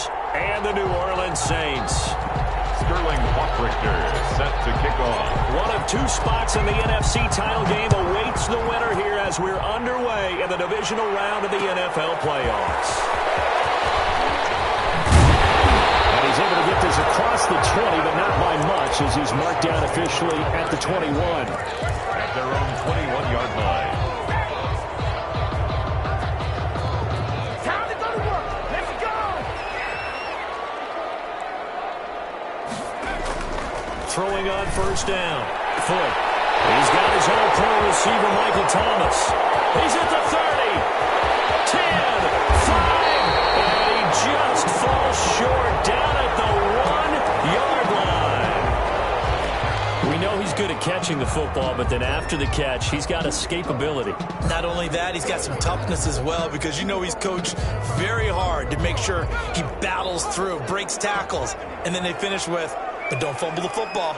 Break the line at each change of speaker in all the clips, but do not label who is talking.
Chargers and the New Orleans Saints.
Sterling Hockrichter set to kick off.
One of two spots in the NFC title game awaits the winner here as we're underway in the divisional round of the NFL playoffs. And he's able to get this across the 20, but not by much as he's marked down officially at the 21.
At their own 21-yard line.
Throwing on first down. Foot. He's got his all-pro receiver, Michael Thomas. He's at the 30. 10. 5. And he just falls short down at the 1-yard line. We know he's good at catching the football, but then after the catch, he's got escapability.
Not only that, he's got some toughness as well because you know he's coached very hard to make sure he battles through, breaks tackles, and then they finish with, but don't fumble the football.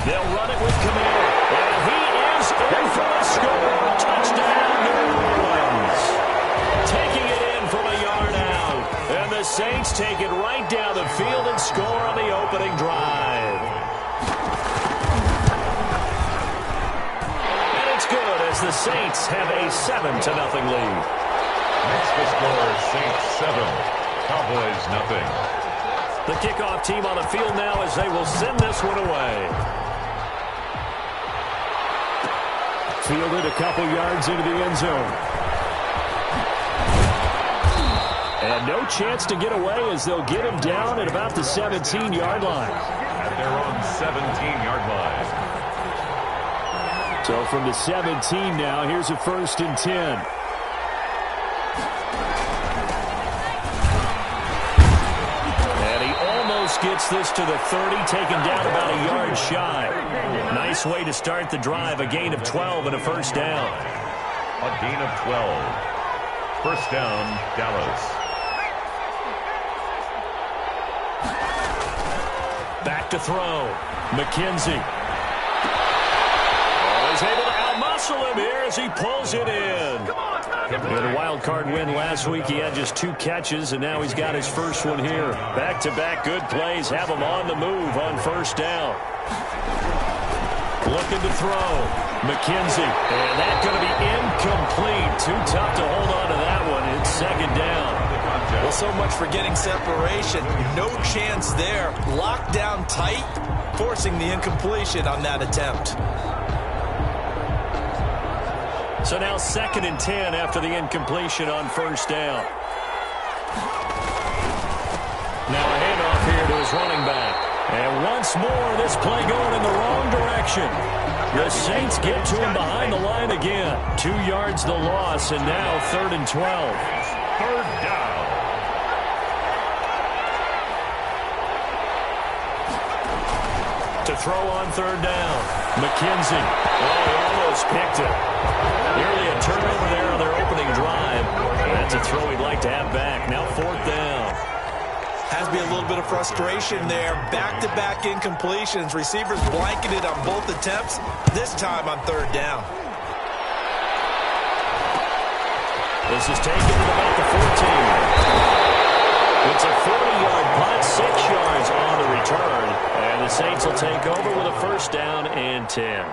They'll run it with Kamara. And he is in for a score. Touchdown, New Orleans. Taking it in from a yard out. And the Saints take it right down the field and score on the opening drive. And it's good as the Saints have a 7-0 lead.
Next to score, Saints 7, Cowboys nothing.
The kickoff team on the field now as they will send this one away. Fielded a couple yards into the end zone. And no chance to get away as they'll get him down at about the 17-yard line.
At their own 17-yard line.
So from the 17 now, here's a 1st and 10. Gets this to the 30, taken down about a yard shy. Nice way to start the drive, a gain of 12 and a first down.
A gain of 12. First down, Dallas.
Back to throw. McKenzie. Oh, he's able to outmuscle him here as he pulls it in. He had a wild card win last week. He had just 2 catches, and now he's got his first one here. Back-to-back good plays have him on the move on first down. Looking to throw. McKenzie. And that's going to be incomplete. Too tough to hold on to that one. It's second down.
Well, so much for getting separation. No chance there. Locked down tight, forcing the incompletion on that attempt.
So now 2nd and 10 after the incompletion on first down. Now a handoff here to his running back. And once more, this play going in the wrong direction. The Saints get to him behind the line again. 2 yards the loss, and now 3rd and 12.
Third down.
To throw on third down. McKenzie. Oh, he almost picked it. Nearly a turnover there on their opening drive. That's a throw he'd like to have back. Now 4th down.
Has to be a little bit of frustration there. Back-to-back incompletions. Receivers blanketed on both attempts, this time on third down.
This is taken to about the 14. It's a 40-yard punt, 6 yards on the return. And the Saints will take over with a first down and 10.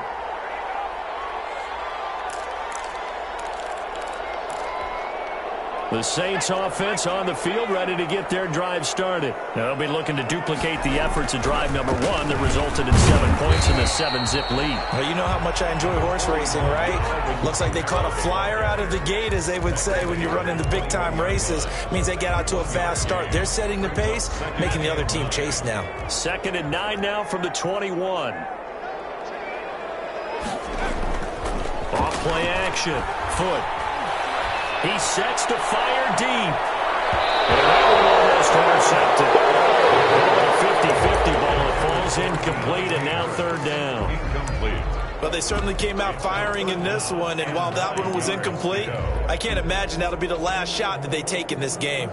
The Saints offense on the field, ready to get their drive started. They'll be looking to duplicate the efforts of drive number 1 that resulted in 7 points in the 7-zip lead.
Well, you know how much I enjoy horse racing, right? Looks like they caught a flyer out of the gate, as they would say when you're running the big-time races. Means they get out to a fast start. They're setting the pace, making the other team chase now.
2nd and 9 now from the 21. Off play action. Foot. He sets to fire deep. And that one almost intercepted. A 50-50 ball. It falls incomplete, and now 3rd down.
Incomplete.
But they certainly came out firing in this one, and while that one was incomplete, I can't imagine that'll be the last shot that they take in this game.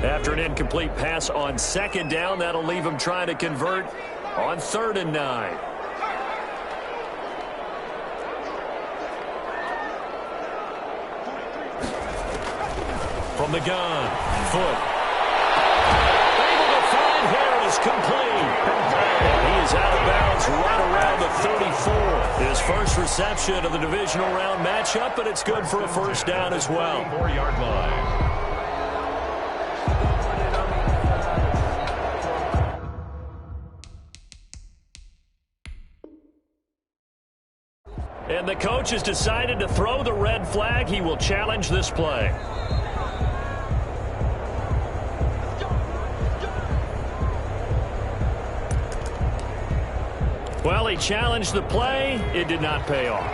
After an incomplete pass on 2nd down, that'll leave him trying to convert on 3rd and 9. From the gun, Foot. Able to find Harris, complete. He is out of bounds right around the 34. His first reception of the divisional round matchup, but it's good for a first down as well.
4-yard line.
And the coach has decided to throw the red flag. He will challenge this play. Well, he challenged the play. It did not pay off.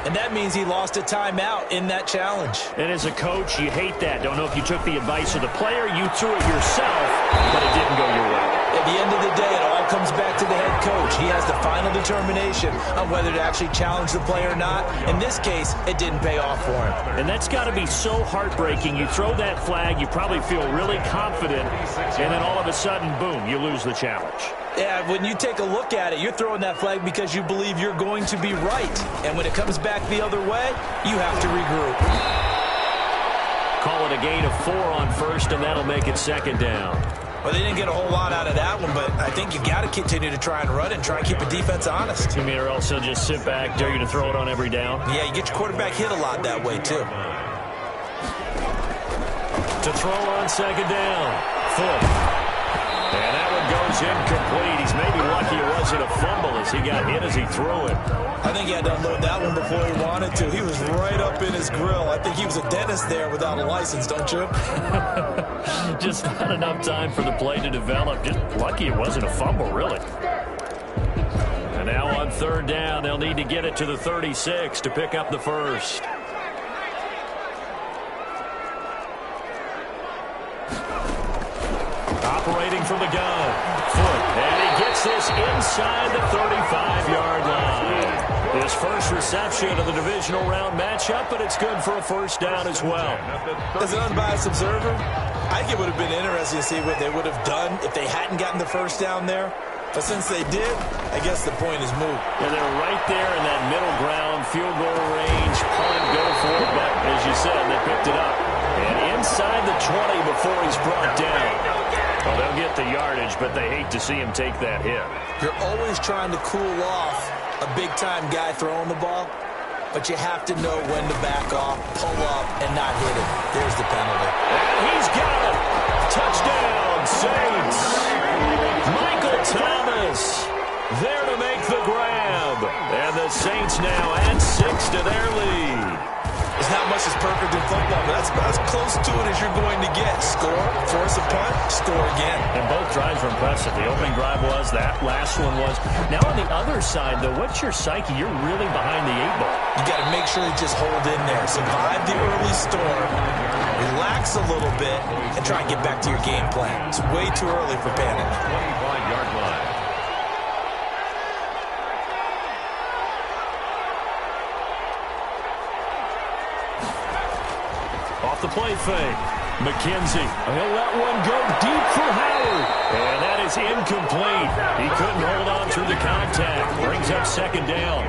And that means he lost a timeout in that challenge.
And as a coach, you hate that. Don't know if you took the advice of the player. You threw it yourself, but it didn't go your way.
At the end of the day, it all comes back to the head coach. He has the final determination on whether to actually challenge the play or not. In this case, it didn't pay off for him.
And that's got to be so heartbreaking. You throw that flag, you probably feel really confident, and then all of a sudden, boom, you lose the challenge.
Yeah, when you take a look at it, you're throwing that flag because you believe you're going to be right. And when it comes back the other way, you have to regroup.
Call it a gain of 4 on 1st, and that'll make it 2nd down.
Well, they didn't get a whole lot out of that one, but I think you got to continue to try and run it and try and keep the defense honest.
You mean or else they'll just sit back, dare you to throw it on every down?
Yeah, you get your quarterback hit a lot that way, too.
To throw on 2nd down. Foot. And that one goes incomplete. He's maybe lucky it wasn't a fumble as he got hit as he threw it.
I think he had to unload that one before he wanted to. He was right up in his grill. I think he was a dentist there without a license, don't you?
Just not enough time for the play to develop. Just lucky it wasn't a fumble, really. And now on 3rd down, they'll need to get it to the 36 to pick up the first. Operating from the gun. Foot. And he gets this inside the 35-yard line. His first reception of the divisional round matchup, but it's good for a first down as well.
As an unbiased observer, I think it would have been interesting to see what they would have done if they hadn't gotten the first down there. But since they did, I guess the point is moot.
And they're right there in that middle ground, field goal range, punt, go for it. But as you said, they picked it up. And inside the 20 before he's brought down. Well, they'll get the yardage, but they hate to see him take that hit.
You're always trying to cool off a big-time guy throwing the ball, but you have to know when to back off, pull up, and not hit it. There's the penalty.
And he's got it. Touchdown, Saints. Michael Thomas there to make the grab. And the Saints now add 6 to their lead.
It's not much as perfect in football, but that's about as close to it as you're going to get. Score, force a punt, score again.
And both drives were impressive. The opening drive was, that last one was. Now on the other side, though, what's your psyche? You're really behind the 8-ball.
You got to make sure you just hold in there. Survive the early storm, relax a little bit, and try and get back to your game plan. It's way too early for panic.
25-yard line.
Off the play fake. McKenzie. He'll let one go deep for Howard. And that is incomplete. He couldn't hold on through the contact. Brings up 2nd down.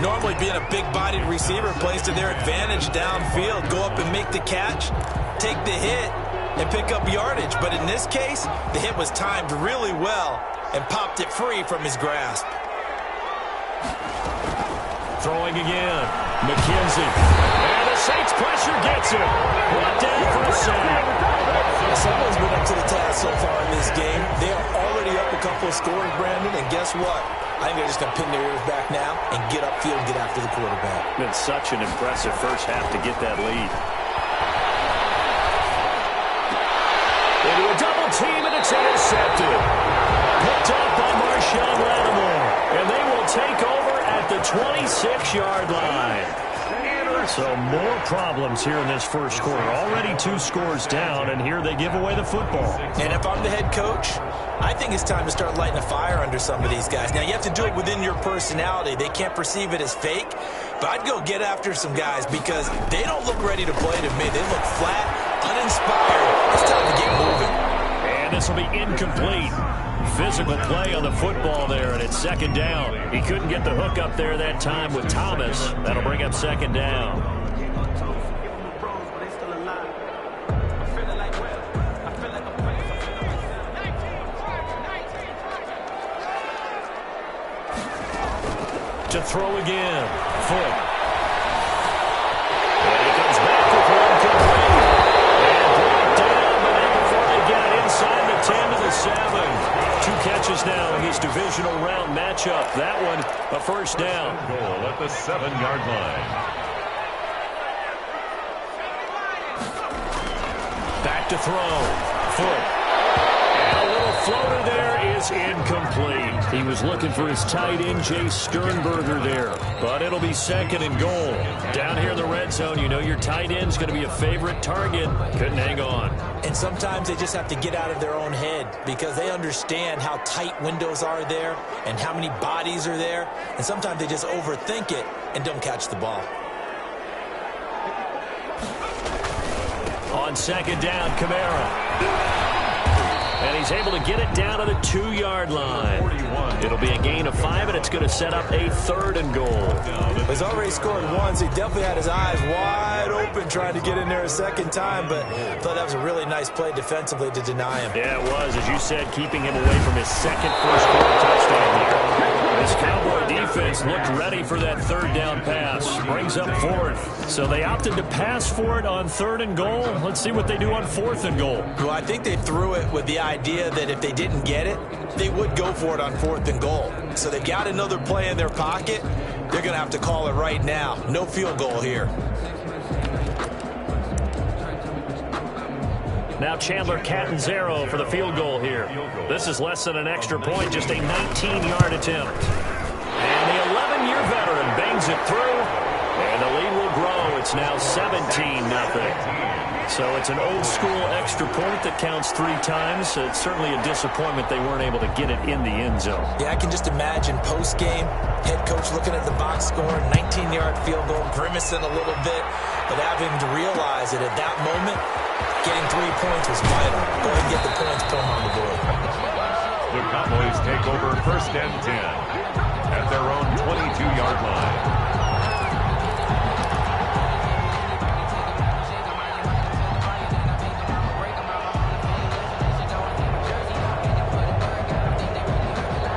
Normally being a big-bodied receiver plays to their advantage downfield. Go up and make the catch, take the hit, and pick up yardage. But in this case, the hit was timed really well and popped it free from his grasp.
Throwing again. McKenzie. And the Saints pressure gets him. Brought down for a sack.
Someone's been up to the task so far in this game. They are already up a couple of scores, Brandon, and guess what? I think they're just going to pin their ears back now and get upfield and get after the quarterback.
Been such an impressive first half to get that lead. Into a double team, and it's intercepted. Picked up by Marshawn Lattimore. And they will take over at the 26-yard line. So more problems here in this first quarter. Already 2 scores down, and here they give away the football.
And if I'm the head coach, I think it's time to start lighting a fire under some of these guys. Now, you have to do it within your personality. They can't perceive it as fake, but I'd go get after some guys because they don't look ready to play to me. They look flat, uninspired. It's time to get moving.
And this will be incomplete. Physical play on the football there, and it's second down. He couldn't get the hook up there that time with Thomas. That'll bring up second down. To throw again. Foot. And he comes back with one complete. And brought down, but not before they get it inside the 10 to the 7. 2 catches now in his divisional round matchup. That one, a first down.
Goal at the 7-yard line.
Back to throw. Foot. And a little floater there is incomplete. He was looking for his tight end, Jay Sternberger there. But it'll be second and goal. Down here in the red zone, you know your tight end's going to be a favorite target. Couldn't hang on.
And sometimes they just have to get out of their own head because they understand how tight windows are there and how many bodies are there. And sometimes they just overthink it and don't catch the ball.
On second down, Kamara. And he's able to get it down to the 2-yard line. It'll be a gain of 5, and it's going to set up a third and goal.
He's already scored once. He definitely had his eyes wide open trying to get in there a second time, but I thought that was a really nice play defensively to deny him.
Yeah, it was, as you said, keeping him away from his second first-quarter touchdown here. This Cowboy defense looked ready for that third down pass. Brings up fourth. So they opted to pass for it on third and goal. Let's see what they do on fourth and goal.
Well, I think they threw it with the idea that if they didn't get it, they would go for it on fourth and goal. So they've got another play in their pocket. They're going to have to call it right now. No field goal here.
Now Chandler Catanzaro for the field goal here. This is less than an extra point, just a 19-yard attempt. And the 11-year veteran bangs it through, and the lead will grow. It's now 17-0. So it's an old-school extra point that counts 3 times. It's certainly a disappointment they weren't able to get it in the end zone.
Yeah, I can just imagine post-game, head coach looking at the box score, 19-yard field goal, grimacing a little bit, but having to realize that at that moment, getting 3 points was vital. Go ahead and get the points, put them on the board.
The Cowboys take over first and 10 at their own 22-yard line.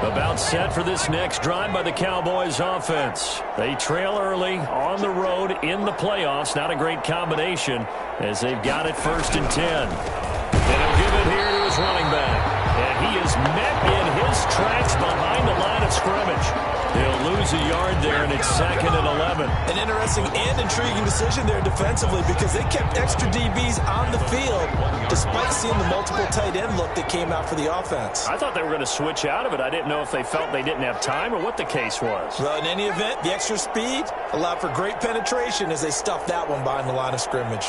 About set for this next drive by the Cowboys offense. They trail early on the road in the playoffs. Not a great combination as they've got it first and 10. And he'll give it here to his running back. And he is met in his tracks behind the line of scrimmage. He'll lose a yard there, and it's second and 11.
An interesting and intriguing decision there defensively because they kept extra DBs on the field despite seeing the multiple tight end look that came out for the offense.
I thought they were going to switch out of it. I didn't know if they felt they didn't have time or what the case was.
Well, in any event, the extra speed allowed for great penetration as they stuffed that one behind the line of scrimmage.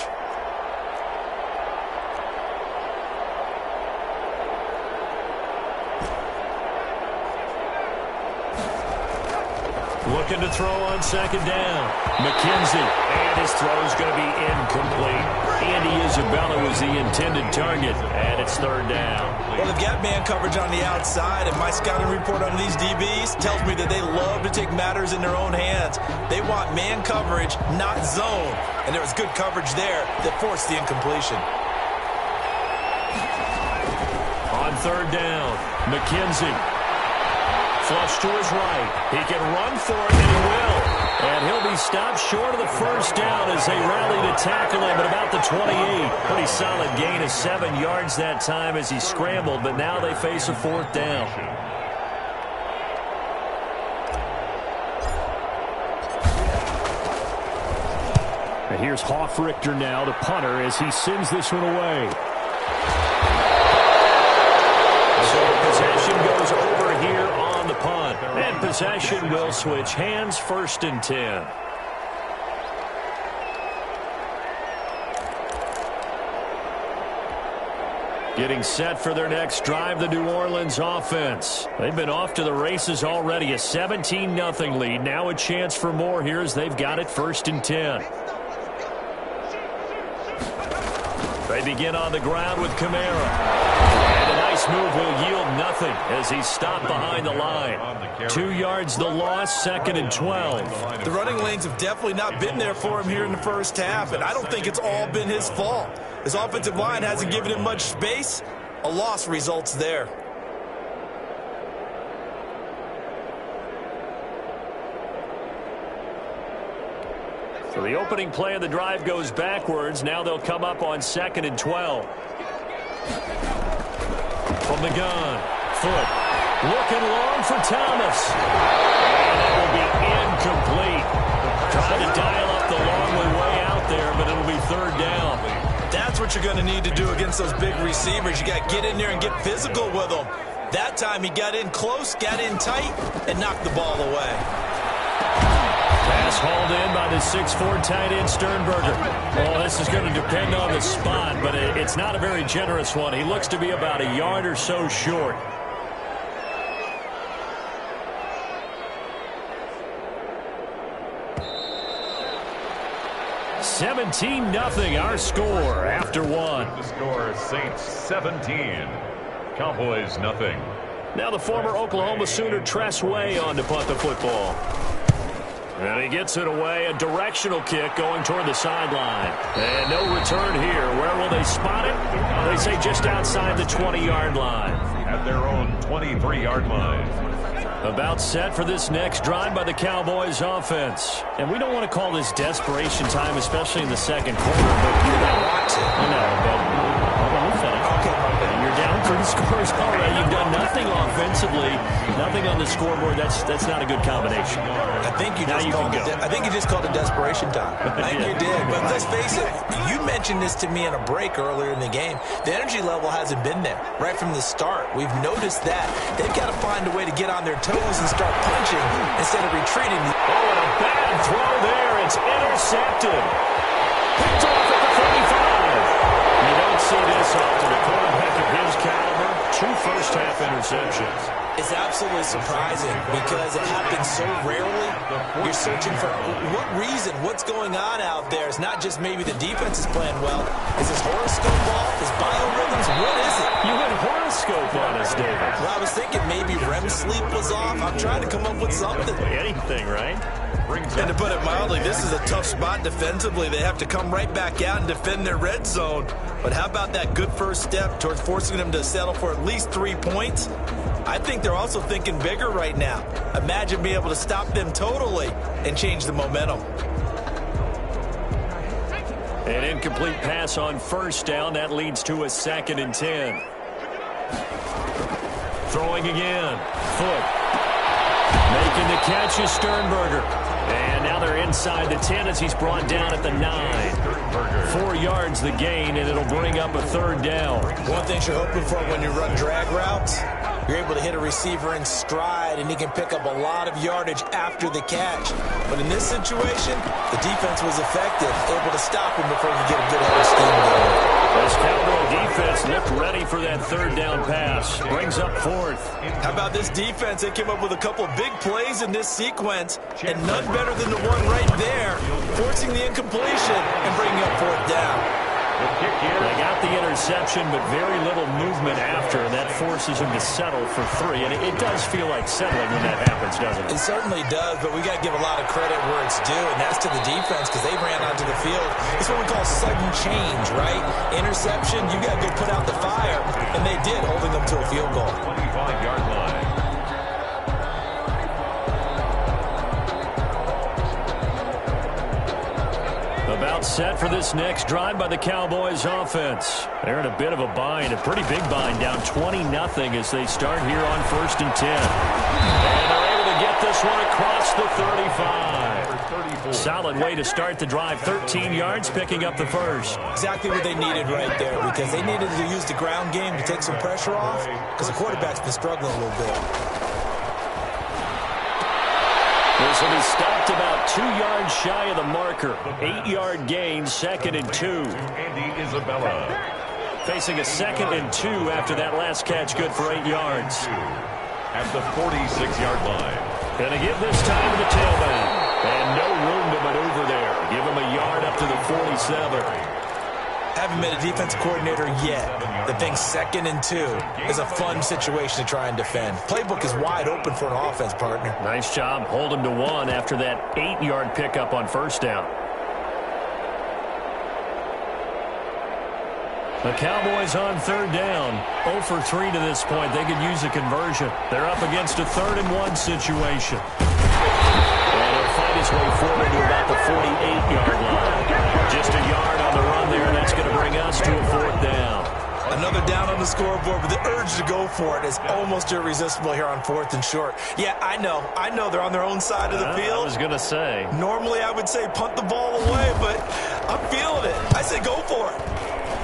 Looking to throw on second down. McKenzie, and his throw is going to be incomplete. Andy Isabella was the intended target, and it's third down.
Well, they've got man coverage on the outside, and my scouting report on these DBs tells me that they love to take matters in their own hands. They want man coverage, not zone, and there was good coverage there that forced the incompletion.
On third down, McKenzie. Flush to his right. He can run for it, and he will. And he'll be stopped short of the first down as they rally to tackle him at about the 28. Pretty solid gain of 7 yards that time as he scrambled, but now they face a fourth down. And here's Hofrichter now, the punter, as he sends this one away. So possession goes over here on the punt. And possession will switch hands, first and 10. Getting set for their next drive, the New Orleans offense. They've been off to the races already, a 17-0 lead. Now a chance for more here as they've got it first and 10. They begin on the ground with Kamara. And a nice move will yield nothing as he's stopped behind the line. 2 yards the loss, 2nd and 12.
The running lanes have definitely not been there for him here in the first half, and I don't think it's all been his fault. His offensive line hasn't given him much space. A loss results there.
So the opening play of the drive goes backwards. Now they'll come up on 2nd and 12. From the gun, Foot looking long for Thomas. And it will be incomplete. Trying to dial up the long way out there, but it'll be 3rd down.
That's what you're going to need to do against those big receivers. You got to get in there and get physical with them. That time he got in close, got in tight, and knocked the ball away.
Pass hauled in by the 6'4" tight end Sternberger. Well, this is going to depend on the spot, but it's not a very generous one. He looks to be about a yard or so short. (17-0) our score after one.
The score, Saints 17, Cowboys nothing.
Now the former Oklahoma Sooner Tress Way on to punt the football. And he gets it away, a directional kick going toward the sideline. And no return here. Where will they spot it? They say just outside the 20-yard line.
At their own 23-yard line.
About set for this next drive by the Cowboys offense. And we don't want to call this desperation time, especially in the second quarter. But you don't want to. I know, but we'll finish. Okay. You're down 3 scores already. You've done nothing offensively, nothing on the scoreboard. That's not a good combination.
I think you just called it desperation time. I think you did. But let's face it, you mentioned this to me in a break earlier in the game. The energy level hasn't been there right from the start. We've noticed that. They've got to find a way to get on their toes and start punching instead of retreating.
Oh, and a bad throw there. It's intercepted. Picked off at the 35. You don't see this often. A quarterback of his caliber, 2 first-half interceptions.
It's absolutely surprising because it happens so rarely. You're searching for what reason, what's going on out there. It's not just maybe the defense is playing well. Is his horoscope off? His biorhythms? What is it?
You went horoscope on us, David.
Well, I was thinking maybe REM sleep was off. I'm trying to come up with something.
Anything, right?
And to put it mildly, this is a tough spot defensively. They have to come right back out and defend their red zone. But how about that good first step towards forcing them to settle for at least 3 points? I think they're also thinking bigger right now. Imagine being able to stop them totally and change the momentum.
An incomplete pass on first down. That leads to a 2nd and 10. Throwing again. Foot. Making the catch is Sternberger. And now they're inside the 10 as he's brought down at the 9. 4 yards the gain, and it'll bring up a 3rd down.
One thing you're hoping for when you run drag routes, you're able to hit a receiver in stride, and he can pick up a lot of yardage after the catch. But in this situation, the defense was effective, able to stop him before he could get a good head of steam going.
This Cowboy defense looked ready for that 3rd down pass. Brings up 4th.
How about this defense? They came up with a couple of big plays in this sequence, and none better than the one right there, forcing the incompletion and bringing up 4th down.
They got the interception, but very little movement after, and that forces him to settle for 3. And it does feel like settling when that happens, doesn't it?
It certainly does, but we got to give a lot of credit where it's due, and that's to the defense because they ran onto the field. It's what we call sudden change, right? Interception, you got to go put out the fire, and they did, holding them to a field goal.
25-yard line.
About set for this next drive by the Cowboys offense. They're in a bit of a bind, a pretty big bind, down 20-0 as they start here on 1st and 10. And they're able to get this one across the 35. Solid way to start the drive. 13 yards, picking up the first.
Exactly what they needed right there because they needed to use the ground game to take some pressure off because the quarterback's been struggling a little bit.
This will be stopped about 2 yards shy of the marker. 8-yard gain, 2nd and 2.
Andy Isabella.
Facing a 2nd and 2 after that last catch, good for 8 yards.
At the 46-yard line.
Gonna give this time to the tailback. And no room to maneuver there. Give him a yard up to the 47.
Haven't met a defensive coordinator yet that thinks 2nd and 2 is a fun situation to try and defend. Playbook is wide open for an offense, partner.
Nice job holding to 1 after that 8-yard pickup on first down. The Cowboys on 3rd down. 0 for 3 to this point. They could use a conversion. They're up against a 3rd and 1 situation. And he'll fight his way forward to about the 48-yard line. Just a yard on the run there, and that's going to bring us to a 4th down.
Another down on the scoreboard, but the urge to go for it is almost irresistible here on 4th and short. Yeah, I know they're on their own side of the field.
I was going to say.
Normally I would say punt the ball away, but I'm feeling it. I say go for it.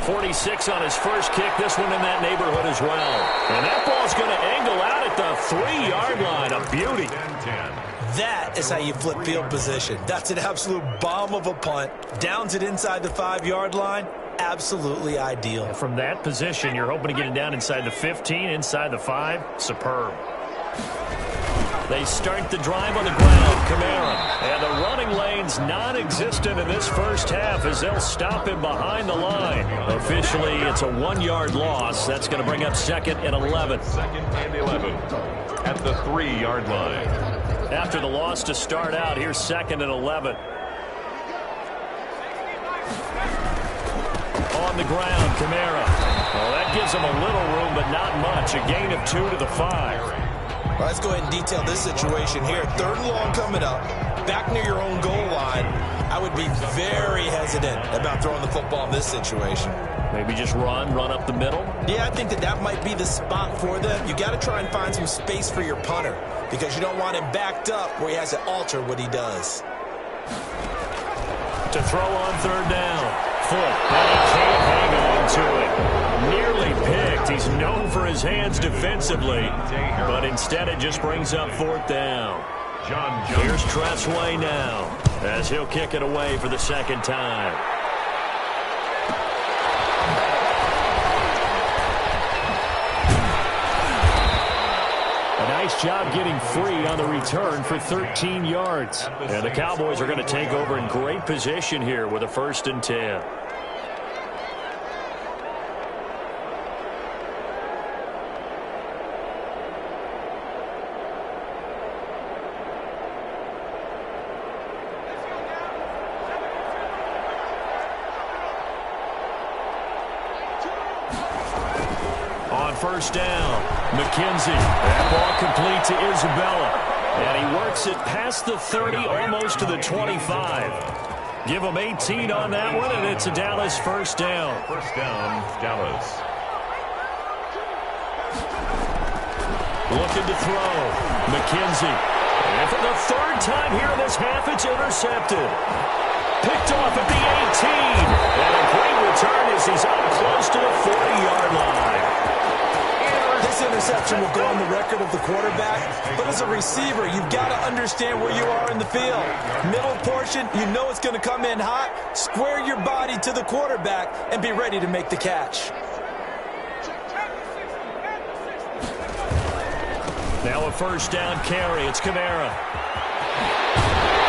46 on his first kick. This one in that neighborhood as well. And that ball's going to angle out at the 3-yard line. A beauty.
That is how you flip field position. That's an absolute bomb of a punt. Downs it inside the 5-yard line. Absolutely ideal.
From that position, you're hoping to get it down inside the 15, inside the 5. Superb. They start the drive on the ground. Kamara. And the running lane's non-existent in this first half as they'll stop him behind the line. Officially, it's a 1-yard loss. That's going to bring up 2nd and 11.
2nd and 11 at the 3-yard line.
After the loss to start out, here's 2nd and 11. On the ground, Kamara. Well, that gives him a little room, but not much. A gain of 2 to the 5.
Well, let's go ahead and detail this situation here. 3rd and long coming up, back near your own goal line. I would be very hesitant about throwing the football in this situation.
Maybe just run up the middle?
Yeah, I think that might be the spot for them. You got to try and find some space for your punter because you don't want him backed up where he has to alter what he does.
To throw on 3rd down. Foot, and he can't hang on to it. Nearly picked. He's known for his hands defensively, but instead it just brings up 4th down. Here's Tressway now as he'll kick it away for the 2nd time. A nice job getting free on the return for 13 yards. And the Cowboys are going to take over in great position here with a 1st and 10. On 1st down, McKenzie. That ball complete to Isabella. And he works it past the 30, almost to the 25. Give him 18 on that one, and it's a Dallas 1st down.
1st down, Dallas.
Looking to throw. McKenzie. And for the 3rd time here in this half, it's intercepted. Picked off at the 18. And a great return as he's up close to the 40-yard line.
This interception will go on the record of the quarterback, but as a receiver, you've got to understand where you are in the field. Middle portion, you know it's going to come in hot. Square your body to the quarterback and be ready to make the catch.
Now a 1st down carry. It's Kamara.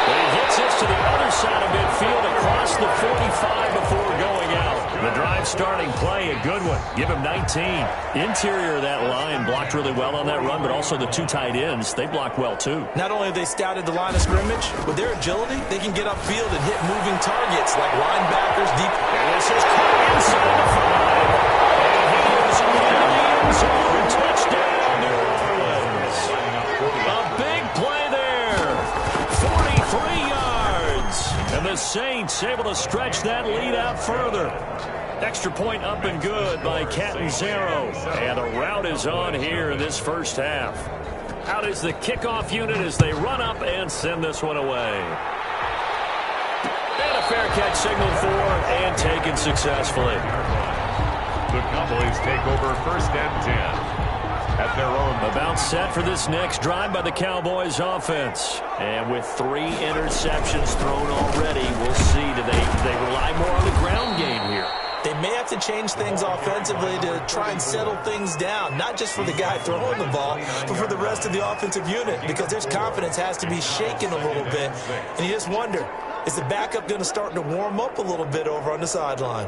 But he gets this to the other side of midfield across the 45 before going out. The drive starting play, a good one. Give him 19. Interior of that line blocked really well on that run, but also the 2 tight ends, they blocked well too.
Not only have they scouted the line of scrimmage, with their agility, they can get upfield and hit moving targets like linebackers deep.
And this is caught inside the 5. And he is in the end zone. Touchdown, New Orleans. A big play there. 43 yards. And the Saints able to stretch that lead out further. Extra point up and good by Catanzaro. And the route is on here in this first half. Out is the kickoff unit as they run up and send this one away. And a fair catch signaled for and taken successfully.
The Cowboys take over 1st and 10. At their own.
About set for this next drive by the Cowboys offense. And with 3 interceptions thrown already, we'll see. Do they rely more on the ground game here?
They may have to change things offensively to try and settle things down, not just for the guy throwing the ball, but for the rest of the offensive unit, because their confidence has to be shaken a little bit. And you just wonder, is the backup going to start to warm up a little bit over on the sideline?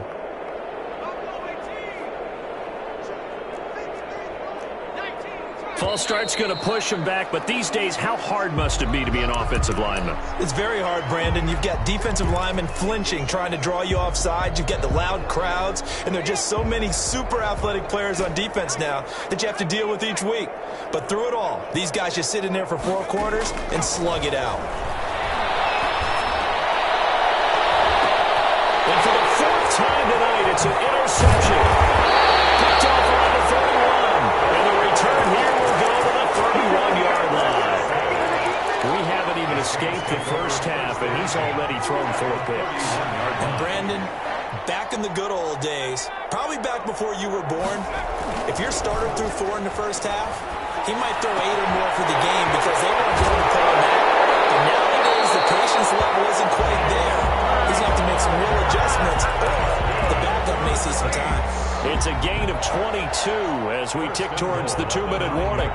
False start's going to push him back, but these days, how hard must it be to be an offensive lineman?
It's very hard, Brandon. You've got defensive linemen flinching, trying to draw you offside. You've got the loud crowds, and there are just so many super athletic players on defense now that you have to deal with each week. But through it all, these guys just sit in there for 4 quarters and slug it out.
And for the 4th time tonight, it's an interception. Picked off around the 31. And the return here will go to the 31-yard line. We haven't even escaped the first half, and he's already thrown 4 picks.
And Brandon, back in the good old days, probably back before you were born, if your starter threw 4 in the first half, he might throw 8 or more for the game because they weren't going to pull him out. But nowadays, the patience level isn't quite there. He's going to have to make some real adjustments, or the backup may see some time.
It's a gain of 22 as we tick towards the 2-minute warning.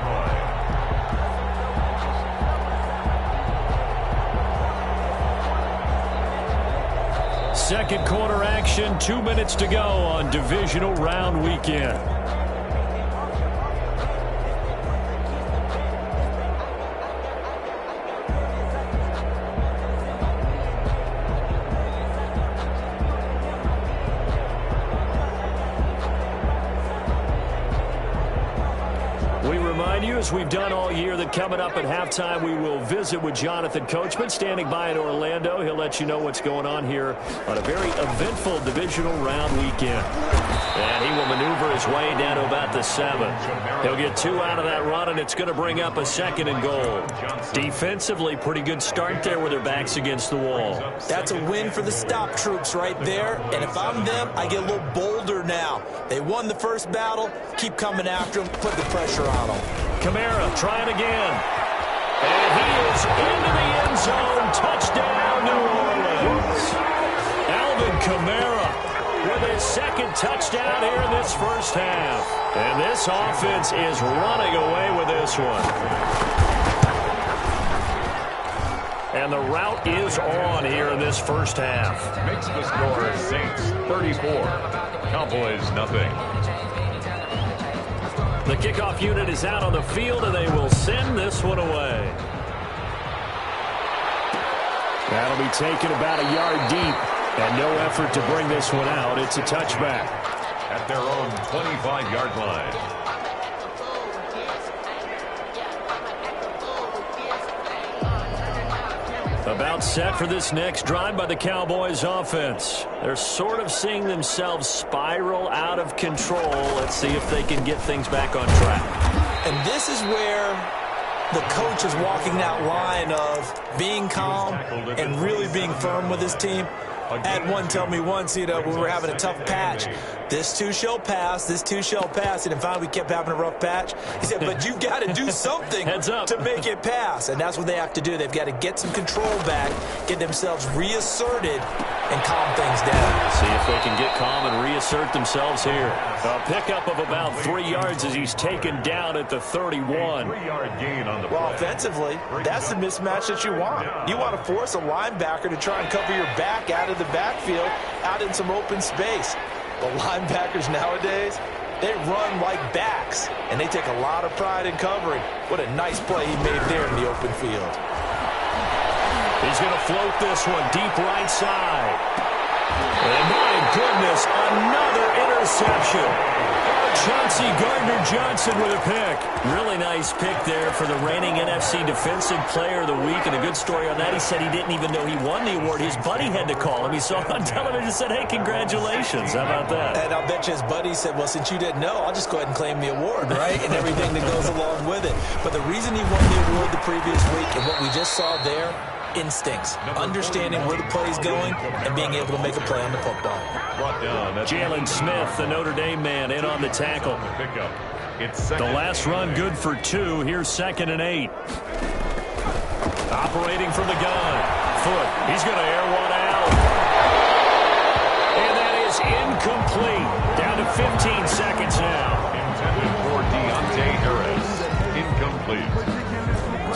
Second quarter action, 2 minutes to go on divisional round weekend. As we've done all year, that coming up at halftime, we will visit with Jonathan Coachman, standing by in Orlando. He'll let you know what's going on here on a very eventful divisional round weekend. And he will maneuver his way down to about the 7. He'll get 2 out of that run, and it's going to bring up a 2nd and goal. Defensively, pretty good start there with their backs against the wall.
That's a win for the stop troops right there. And if I'm them, I get a little bolder now. They won the first battle. Keep coming after them. Put the pressure on them.
Kamara trying again. And he is into the end zone. Touchdown, New Orleans. Alvin Kamara with his 2nd touchdown here in this first half. And this offense is running away with this one. And the route is on here in this first half.
Makes the score Saints 34, Cowboys nothing.
The kickoff unit is out on the field, and they will send this one away. That'll be taken about a yard deep, and no effort to bring this one out. It's a touchback.
At their own 25-yard line.
About set for this next drive by the Cowboys offense. They're sort of seeing themselves spiral out of control. Let's see if they can get things back on track.
And this is where the coach is walking that line of being calm and really being firm with his team. I had one tell me once, when we were having a tough patch, this too shall pass, this too shall pass. And finally we kept having a rough patch. He said, but you got to do something to make it pass. And that's what they have to do. They've got to get some control back, get themselves reasserted, and calm things down.
See if they can get calm and reassert themselves here. A pickup of about 3 yards as he's taken down at the 31.
3-yard gain on the play.
Well, offensively, that's the mismatch that you want. You want to force a linebacker to try and cover your back out of the backfield, out in some open space. The linebackers nowadays, they run like backs, and they take a lot of pride in covering. What a nice play he made there in the open field.
He's going to float this one deep right side. And my goodness, another interception. Chauncey Gardner-Johnson with a pick. Really nice pick there for the reigning NFC Defensive Player of the Week. And a good story on that, he said he didn't even know he won the award. His buddy had to call him. He saw it on television and said, hey, congratulations. How about that?
And I'll bet you his buddy said, well, since you didn't know, I'll just go ahead and claim the award, right? And everything that goes along with it. But the reason he won the award the previous week and what we just saw there, instincts, understanding where the play is going, and being able to make a play on the football.
Jalen Smith, the Notre Dame man, in on the tackle. The last run good for 2. Here's 2nd and 8. Operating from the gun. Foot. He's going to air one out. And that is incomplete. Down to 15 seconds now.
Intended for Deontay Harris. Incomplete.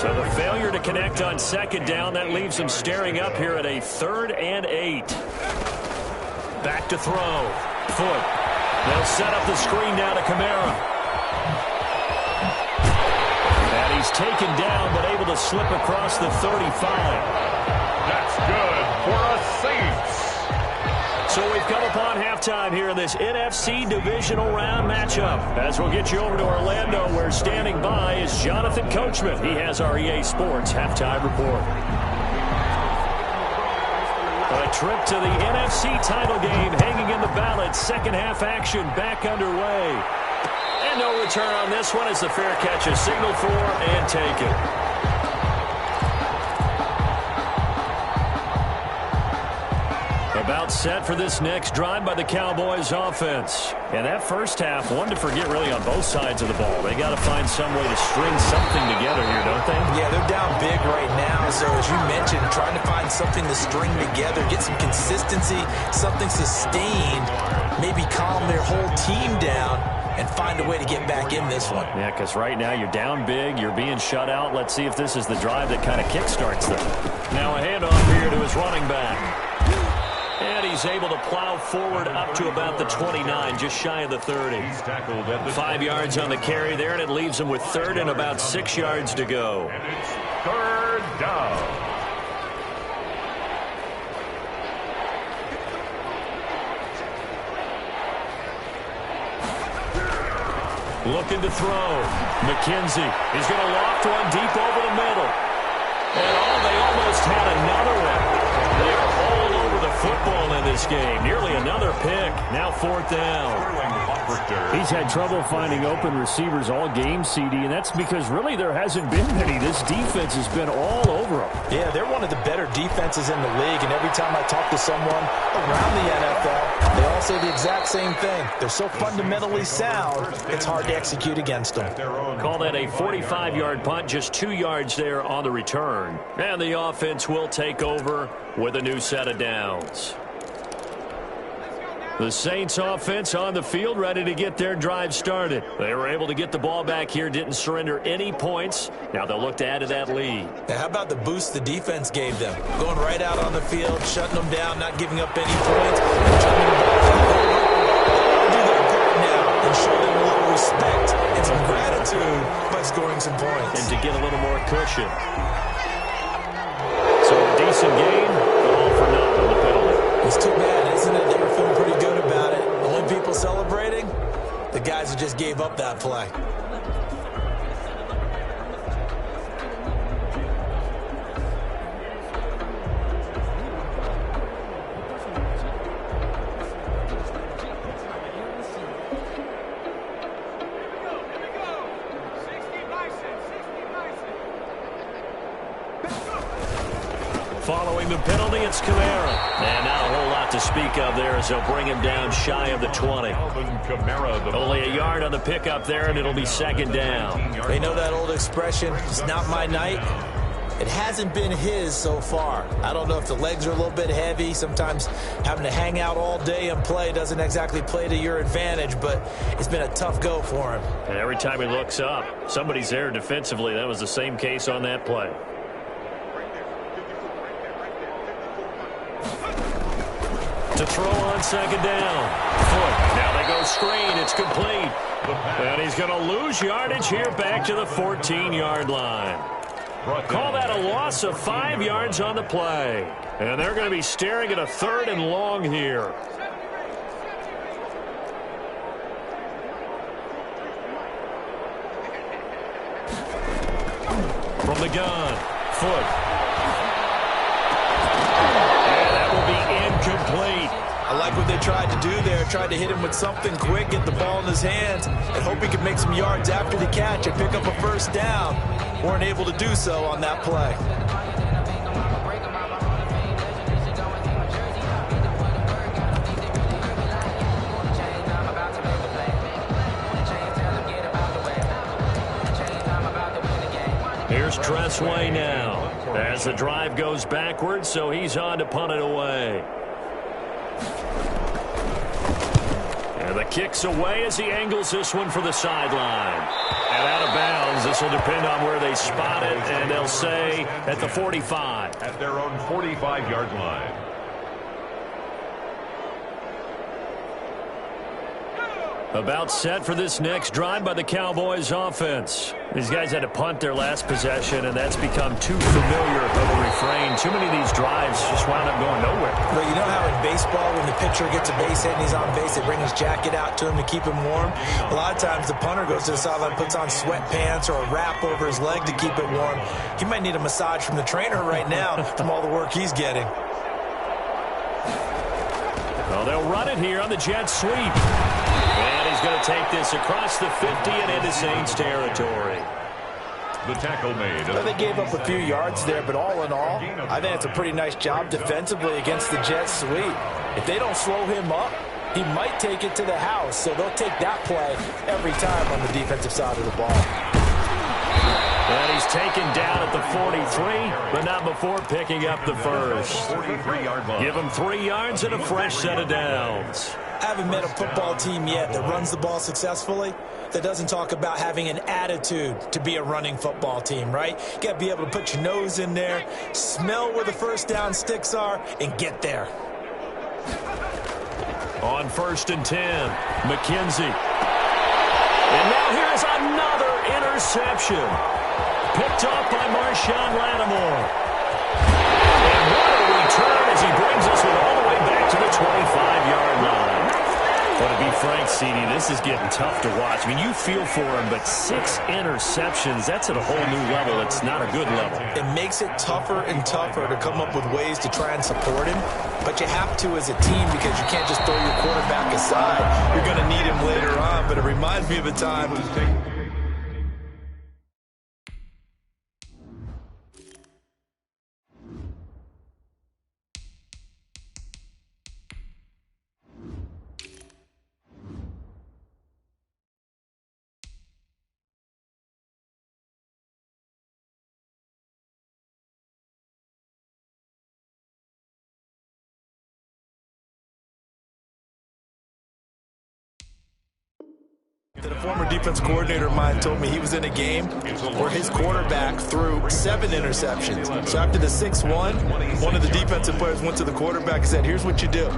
So the failure to connect on 2nd down, that leaves them staring up here at a 3rd and 8. Back to throw. Foot. They'll set up the screen now to Kamara. He's taken down, but able to slip across the 35.
That's good for a Saints.
So we've come upon halftime here in this NFC Divisional Round matchup. As we'll get you over to Orlando, where standing by is Jonathan Coachman. He has our EA Sports halftime report. A trip to the NFC title game hanging in the balance. Second half action back underway. And no return on this one as the fair catch is signaled for and taken. About set for this next drive by the Cowboys offense. And that first half, one to forget really on both sides of the ball. They got to find some way to string something together here, don't they?
Yeah, they're down big right now. So as you mentioned, trying to find something to string together, get some consistency, something sustained, maybe calm their whole team down and find a way to get back in this one.
Yeah, because right now you're down big, you're being shut out. Let's see if this is the drive that kind of kickstarts them. Now a handoff here to his running back. And he's able to plow forward up to about the 29, just shy of the 30. 5 yards on the carry there, and it leaves him with third and about 6 yards to go.
And it's third down.
Looking to throw. McKenzie. He's going to loft one deep over the middle. And they almost had another one. They are all over the football in this game. Nearly another pick. Now fourth down. He's had trouble finding open receivers all game, CD, and that's because really there hasn't been many. This defense has been all over them.
Yeah, they're one of the better defenses in the league, and every time I talk to someone around the NFL, they all say the exact same thing. They're so fundamentally sound, it's hard to execute against them.
Call that a 45-yard punt, just 2 yards there on the return. And the offense will take over with a new set of downs. The Saints offense on the field, ready to get their drive started. They were able to get the ball back here, didn't surrender any points. Now they'll look to add to that lead.
Now, how about the boost the defense gave them? Going right out on the field, shutting them down, not giving up any points, and turning the ball back over. Do their part now and show them a little respect and some gratitude by scoring some points.
And to get a little more cushion. So a decent game, but all for naught on the penalty.
It's too bad, isn't it? They were feeling pretty good about it. The only people celebrating, the guys who just gave up that play.
Following the penalty, it's Kamara. And not a whole lot to speak of there as they'll bring him down shy of the 20. Only a yard on the pickup there, and it'll be second down.
They know that old expression, it's not my night. It hasn't been his so far. I don't know if the legs are a little bit heavy. Sometimes having to hang out all day and play doesn't exactly play to your advantage, but it's been a tough go for him.
And every time he looks up, somebody's there defensively. That was the same case on that play. To throw on second down. Foot. Now they go screen. It's complete. And he's going to lose yardage here back to the 14-yard line. Call that a loss of 5 yards on the play. And they're going to be staring at a third and long here. From the gun. Foot. Incomplete.
I like what they tried to do there. Tried to hit him with something quick, get the ball in his hands, and hope he could make some yards after the catch and pick up a first down. Weren't able to do so on that play.
Here's Tressway now as the drive goes backwards, so he's on to punt it away. And the kick's away as he angles this one for the sideline. And out of bounds, this will depend on where they spot it, and they'll say at the 45.
At their own 45-yard line.
About set for this next drive by the Cowboys offense. These guys had to punt their last possession, and that's become too familiar of a refrain. Too many of these drives just wound up going nowhere.
Well, you know how in baseball, when the pitcher gets a base hit and he's on base, they bring his jacket out to him to keep him warm? A lot of times the punter goes to the sideline, puts on sweatpants or a wrap over his leg to keep it warm. He might need a massage from the trainer right now from all the work he's getting.
Well, they'll run it here on the jet sweep. And he's going to take this across the 50 and into Saints territory.
The tackle made.
Well, they gave up a few yards there, but all in all, I think it's a pretty nice job defensively against the jet sweep. If they don't slow him up, he might take it to the house. So they'll take that play every time on the defensive side of the ball.
And he's taken down at the 43, but not before picking up the first.
43-yard line.
Give him 3 yards and a fresh set of downs.
I haven't met a football team yet that runs the ball successfully that doesn't talk about having an attitude to be a running football team, right? You got to be able to put your nose in there, smell where the first down sticks are, and get there.
On 1st and 10, McKenzie. And now here's another interception. Picked off by Marshawn Lattimore. And what a return as he brings us all the way back to the 25-yard line. But to be frank, CD, this is getting tough to watch. I mean, you feel for him, but 6 interceptions, that's at a whole new level. It's not a good level.
It makes it tougher and tougher to come up with ways to try and support him. But you have to as a team because you can't just throw your quarterback aside. You're going to need him later on. But it reminds me of a time. The former defense coordinator of mine told me he was in a game where his quarterback threw 7 interceptions. So after the 6-1, one of the defensive players went to the quarterback and said, here's what you do.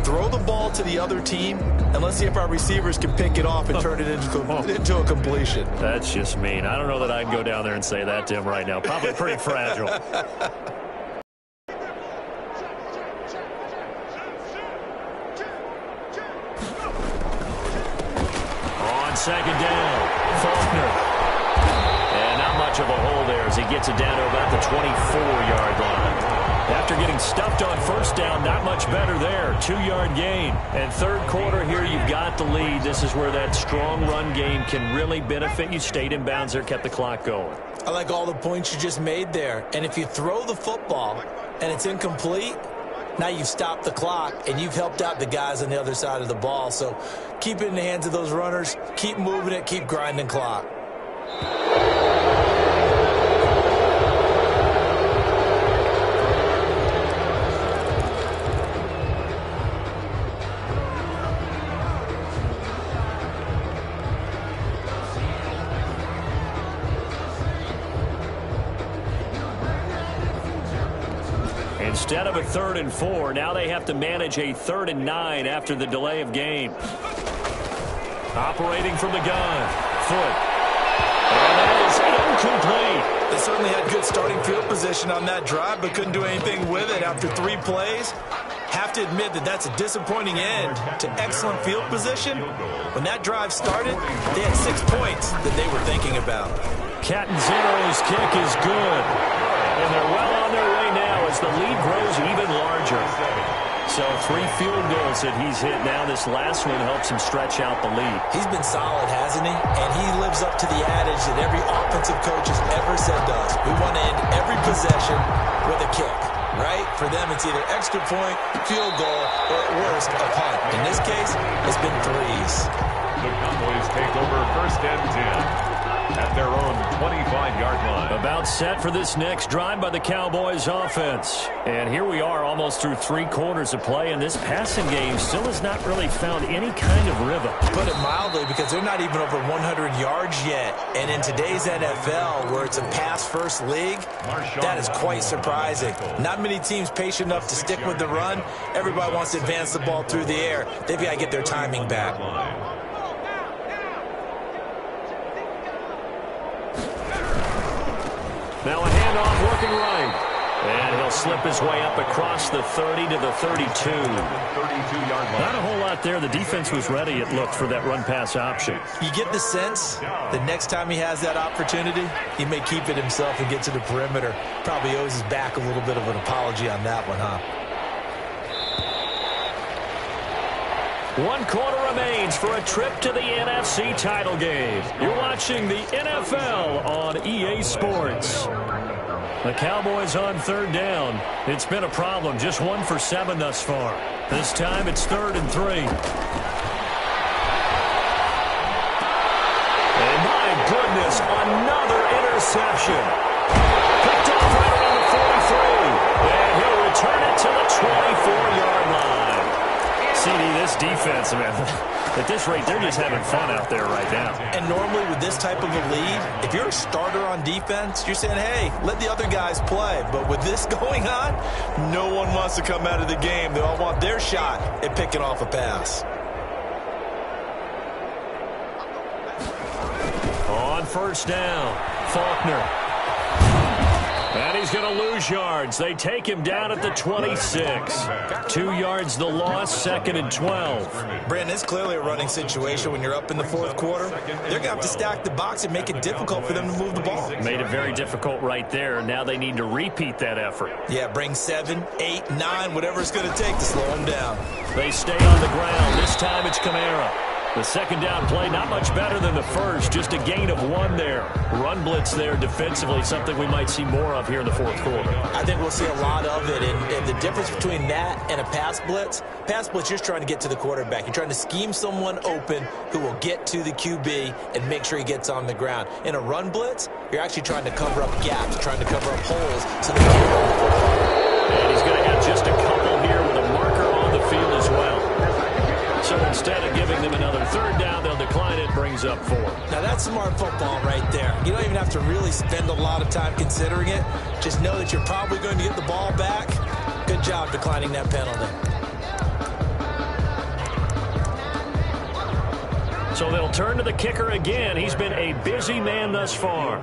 Throw the ball to the other team, and let's see if our receivers can pick it off and turn it into a completion.
That's just mean. I don't know that I'd go down there and say that to him right now. Probably pretty fragile. Second down, Faulkner. And not much of a hole there as he gets it down to about the 24-yard line. After getting stuffed on first down, not much better there. 2-yard gain. And third quarter here, you've got the lead. This is where that strong run game can really benefit you. Stayed in bounds there, kept the clock going.
I like all the points you just made there. And if you throw the football and it's incomplete, now you've stopped the clock, and you've helped out the guys on the other side of the ball. So keep it in the hands of those runners. Keep moving it. Keep grinding clock.
Instead of a 3rd and 4, now they have to manage a 3rd and 9 after the delay of game. Operating from the gun. Foot. And that is incomplete.
They certainly had good starting field position on that drive, but couldn't do anything with it after 3 plays. Have to admit that that's a disappointing end to excellent field position. When that drive started, they had 6 points that they were thinking about.
Catanzaro's kick is good. And they're well on their way now as the lead grows even larger. So 3 field goals that he's hit now. This last one helps him stretch out the lead.
He's been solid, hasn't he? And he lives up to the adage that every offensive coach has ever said to us. We want to end every possession with a kick, right? For them, it's either extra point, field goal, or at worst, a punt. In this case, it's been 3s.
The Cowboys take over 1st and 10. At their own 25-yard line.
About set for this next drive by the Cowboys offense. And here we are almost through 3 quarters of play, and this passing game still has not really found any kind of rhythm.
Put it mildly, because they're not even over 100 yards yet. And in today's NFL, where it's a pass-first league, that is quite surprising. Not many teams patient enough to stick with the run. Everybody wants to advance the ball through the air. They've got to get their timing back.
Now a handoff working right. And he'll slip his way up across the 30 to the 32.
32-yard line.
Not a whole lot there. The defense was ready, it looked, for that run-pass option.
You get the sense the next time he has that opportunity, he may keep it himself and get to the perimeter. Probably owes his back a little bit of an apology on that one, huh?
1 quarter remains for a trip to the NFC title game. You're watching the NFL on EA Sports. The Cowboys on 3rd down. It's been a problem. Just 1 for 7 thus far. This time it's 3rd and 3. And my goodness, another interception. Picked off right around the 43. And he'll return it to the 24-yard line. CD, this defense, man, at this rate, they're just having fun out there right now.
And normally with this type of a lead, if you're a starter on defense, you're saying, hey, let the other guys play. But with this going on, no one wants to come out of the game. They all want their shot at picking off a pass.
On 1st down, Faulkner. And he's going to lose yards. They take him down at the 26. 2 yards the loss, 2nd and 12.
Brandon, it's clearly a running situation when you're up in the 4th quarter. They're going to have to stack the box and make it difficult for them to move the ball.
Made it very difficult right there. Now they need to repeat that effort.
Yeah, bring 7, 8, 9, whatever it's going to take to slow them down.
They stay on the ground. This time it's Kamara. The 2nd down play, not much better than the first. Just a gain of 1 there. Run blitz there defensively, something we might see more of here in the 4th quarter.
I think we'll see a lot of it. And the difference between that and a pass blitz, you're just trying to get to the quarterback. You're trying to scheme someone open who will get to the QB and make sure he gets on the ground. In a run blitz, you're actually trying to cover up gaps, trying to cover up holes so they can't run the football.
And he's going to have just a couple here with a marker on the field as well. So instead of giving them another 3rd down, they'll decline it, brings up 4.
Now that's smart football right there. You don't even have to really spend a lot of time considering it. Just know that you're probably going to get the ball back. Good job declining that penalty.
So they'll turn to the kicker again. He's been a busy man thus far.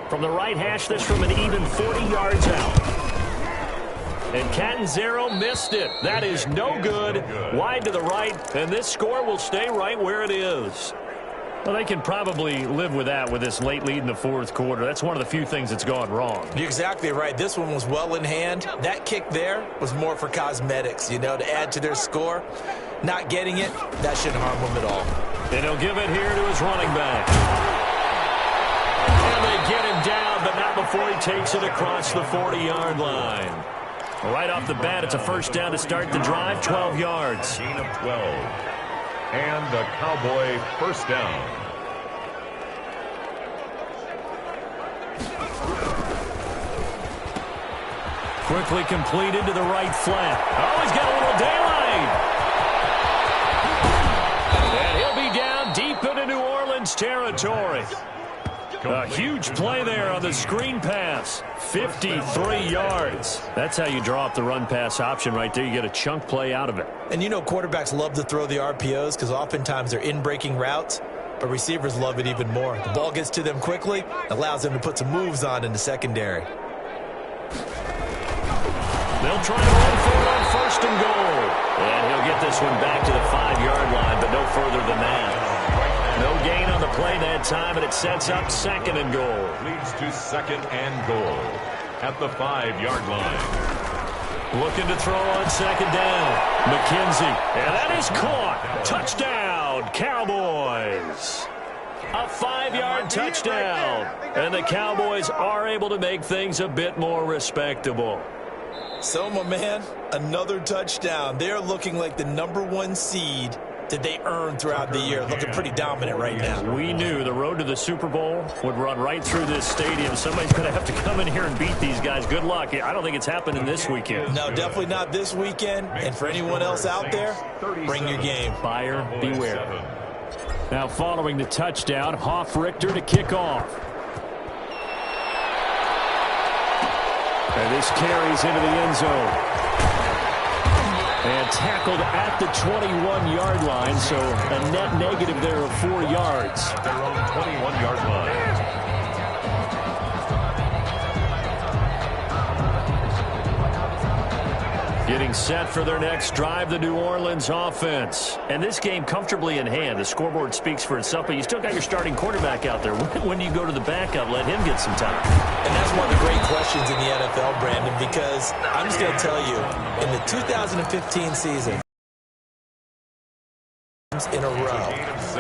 From the right hash, this from an even 40 yards out. And Catanzaro missed it. That is no good. Wide to the right, and this score will stay right where it is. Well, they can probably live with that with this late lead in the 4th quarter. That's one of the few things that's gone wrong.
You're exactly right. This one was well in hand. That kick there was more for cosmetics, to add to their score. Not getting it, that shouldn't harm them at all.
And he'll give it here to his running back. And they get him down, but not before he takes it across the 40-yard line. Right off the bat, it's a 1st down to start the drive, 12 yards.
Gain of 12. And the Cowboy 1st down.
Quickly completed to the right flat. Oh, he's got a little daylight. And he'll be down deep into New Orleans territory. A huge play there on the screen pass. 53 yards. That's how you draw up the run-pass option right there. You get a chunk play out of it.
And quarterbacks love to throw the RPOs because oftentimes they're in-breaking routes, but receivers love it even more. The ball gets to them quickly, allows them to put some moves on in the secondary.
They'll try to run for it on 1st and goal. And he'll get this one back to the 5-yard line, but no further than that. No gain on the play that time, and it sets up 2nd and goal.
Leads to 2nd and goal at the 5-yard line.
Looking to throw on 2nd down. McKenzie. And that is caught. Touchdown, Cowboys. A 5-yard touchdown. And the Cowboys are able to make things a bit more respectable.
So, my man, another touchdown. They're looking like the #1 seed that they earned throughout the year. Looking pretty dominant right now.
We knew the road to the Super Bowl would run right through this stadium. Somebody's going to have to come in here and beat these guys. Good luck. I don't think it's happening this weekend.
No, definitely not this weekend. And for anyone else out there, bring your game.
Buyer beware. Now following the touchdown, Hoff-Richter to kick off. And this carries into the end zone. And tackled at the 21-yard line, so a net negative there of 4 yards.
At their own 21-yard line.
getting set for their next drive, the New Orleans offense. And this game comfortably in hand. The scoreboard speaks for itself, but you still got your starting quarterback out there. When do you go to the backup? Let him get some time.
And that's one of the great questions in the NFL, Brandon, because I'm just going to tell you, in the 2015 season, in a row,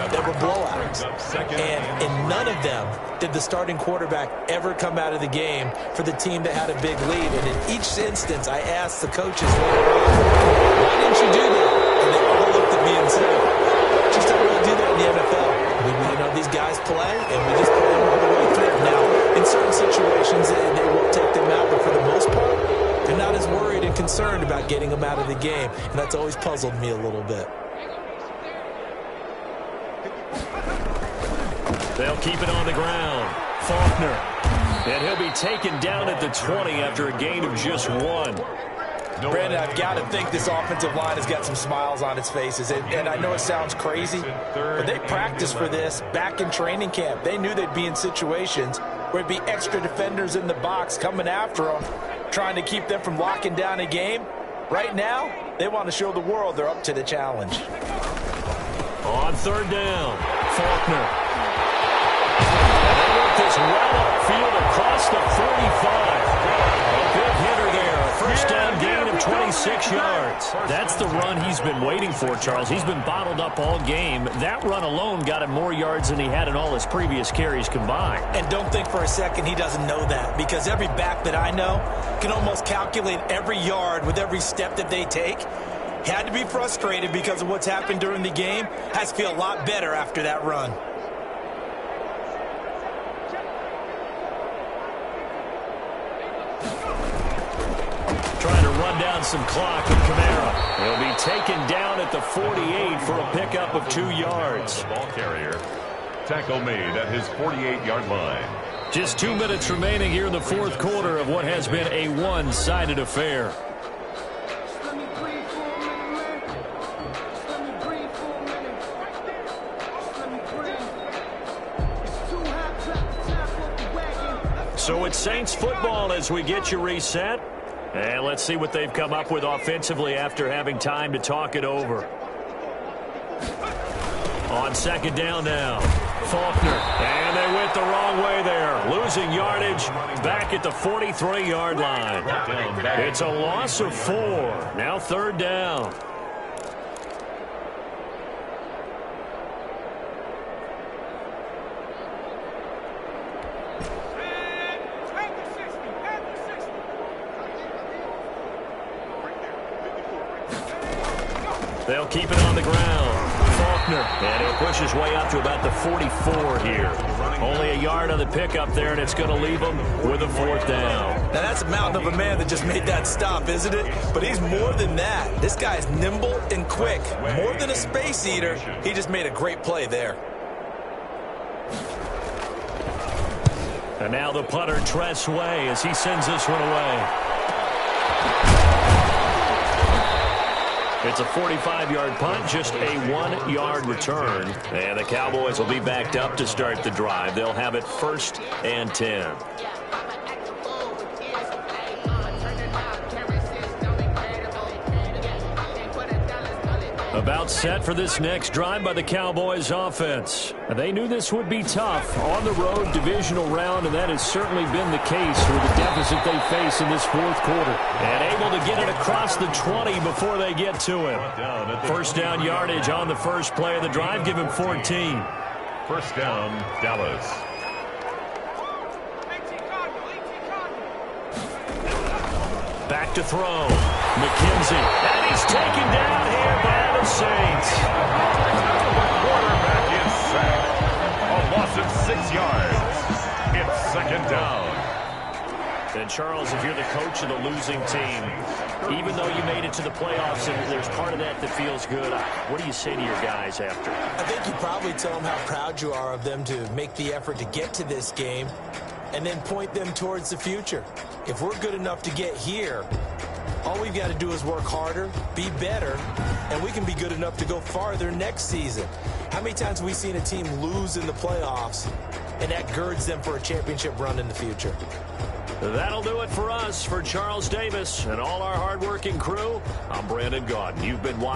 there were blowouts, and in none of them did the starting quarterback ever come out of the game for the team that had a big lead. And in each instance, I asked the coaches later on, why didn't you do that? And they all looked at me and said, just don't really do that in the NFL. These guys play, and we just play them all the way through. Now, in certain situations, they will take them out, but for the most part, they're not as worried and concerned about getting them out of the game, and that's always puzzled me a little bit.
They'll keep it on the ground. Faulkner. And he'll be taken down at the 20 after a gain of just 1.
Brandon, I've got to think this offensive line has got some smiles on its faces. And I know it sounds crazy, but they practiced for this back in training camp. They knew they'd be in situations where it'd be extra defenders in the box coming after them, trying to keep them from locking down a game. Right now, they want to show the world they're up to the challenge.
On third down, Faulkner. They work this well upfield across the 45. A good hitter there. A first down gain of 26 yards. That's the run he's been waiting for, Charles. He's been bottled up all game. That run alone got him more yards than he had in all his previous carries combined.
And don't think for a second he doesn't know that, because every back that I know can almost calculate every yard with every step that they take. Had to be frustrated because of what's happened during the game. Has to feel a lot better after that run.
Trying to run down some clock with Kamara. He'll be taken down at the 48 for a pickup of 2 yards.
The ball carrier. Tackle made at his 48-yard line.
Just 2 minutes remaining here in the fourth quarter of what has been a one-sided affair. So it's Saints football as we get you reset. And let's see what they've come up with offensively after having time to talk it over. On second down now, Faulkner. And they went the wrong way there. Losing yardage back at the 43-yard line. It's a loss of 4. Now third down. They'll keep it on the ground. Faulkner, and he'll push his way up to about the 44 here. Only a yard on the pickup there, and it's going to leave him with a fourth down.
Now, that's a mountain of a man that just made that stop, isn't it? But he's more than that. This guy's nimble and quick. More than a space eater, he just made a great play there.
And now the punter, Tress Way, as he sends this one away. It's a 45-yard punt, just a 1-yard return. And the Cowboys will be backed up to start the drive. They'll have it 1st and 10. About set for this next drive by the Cowboys offense. They knew this would be tough on the road divisional round, and that has certainly been the case with the deficit they face in this fourth quarter. And able to get it across the 20 before they get to him. First down yardage on the first play of the drive. Give him 14.
First down, Dallas.
Back to throw. McKenzie. And he's taken down here by the Saints.
Quarterback is sacked. A loss of 6 yards. It's second down.
And Charles, if you're the coach of the losing team, even though you made it to the playoffs and there's part of that feels good, what do you say to your guys after?
I think you probably tell them how proud you are of them to make the effort to get to this game and then point them towards the future. If we're good enough to get here, all we've got to do is work harder, be better, and we can be good enough to go farther next season. How many times have we seen a team lose in the playoffs, and that girds them for a championship run in the future?
That'll do it for us. For Charles Davis and all our hardworking crew, I'm Brandon Gaudin. You've been watching.